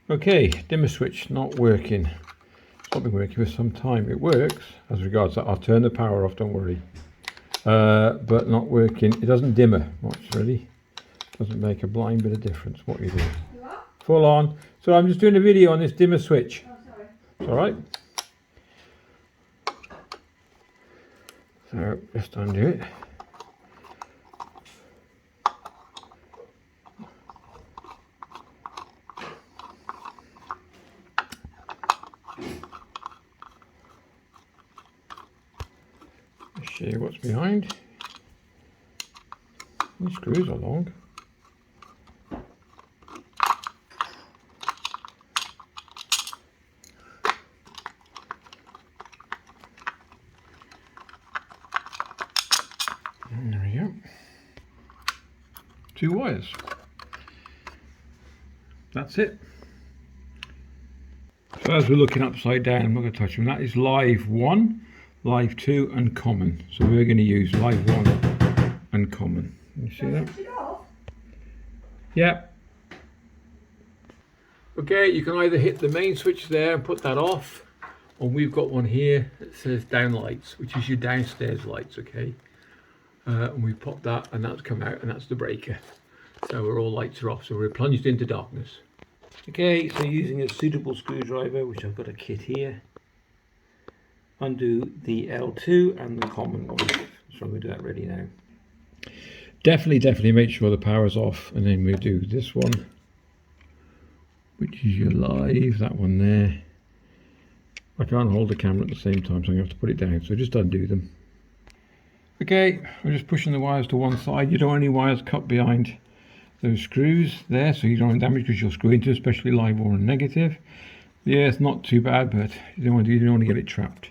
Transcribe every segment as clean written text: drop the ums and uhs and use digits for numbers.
Okay, dimmer switch not working. It's not been working for some time. It works as regards that. I'll turn the power off, don't worry. But not working. It doesn't dimmer much really. Doesn't make a blind bit of difference what you do. You are? Full on. So I'm just doing a video on this dimmer switch. Oh, sorry. It's alright. So just undo it. Show you what's behind. The screws are long. And there we go. 2 wires. That's it. So as we're looking upside down, I'm not going to touch them. That is live 1, live 2 and common. So we're going to use live 1 and common. You see that? Switch it off? Yeah. Okay, you can either hit the main switch there and put that off, or we've got one here that says down lights, which is your downstairs lights, okay? And we pop that and that's come out and that's the breaker. So all lights are off, so we're plunged into darkness. Okay, so using a suitable screwdriver, which I've got a kit here, undo the L2 and the common one. So I'm going to do that ready now. Definitely make sure the power's off, and then we'll do this one, which is your live, that one there. I can't hold the camera at the same time, so I'm going to have to put it down, so just undo them. Okay, I'm just pushing the wires to one side. You don't want any wires cut behind those screws there, so you don't want damage, because you'll screw into, especially live or negative. Yeah, it's not too bad, but you don't want to get it trapped.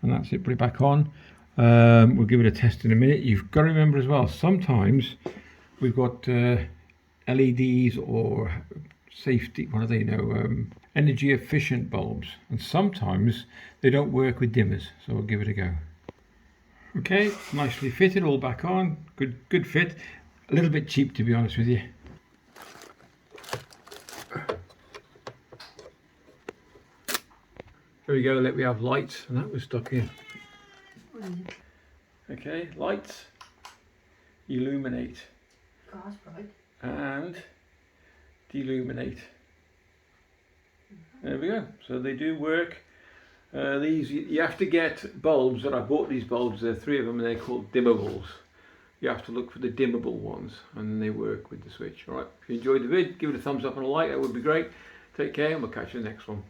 And that's it. Put it back on. We'll give it a test in a minute. You've got to remember as well, sometimes we've got LEDs or safety, what do they know, energy efficient bulbs, and sometimes they don't work with dimmers, so we'll give it a go. Okay, nicely fitted, all back on. Good fit. A little bit cheap, to be honest with you. There we go, we have lights, and that was stuck in. Okay, lights, illuminate, Car's bright. and deluminate. There we go. So they do work. These, you have to get bulbs, and I bought these bulbs, there are 3 of them, and they're called dimmables. You have to look for the dimmable ones, and then they work with the switch. Alright, if you enjoyed the vid, give it a thumbs up and a like, that would be great. Take care, and we'll catch you in the next one.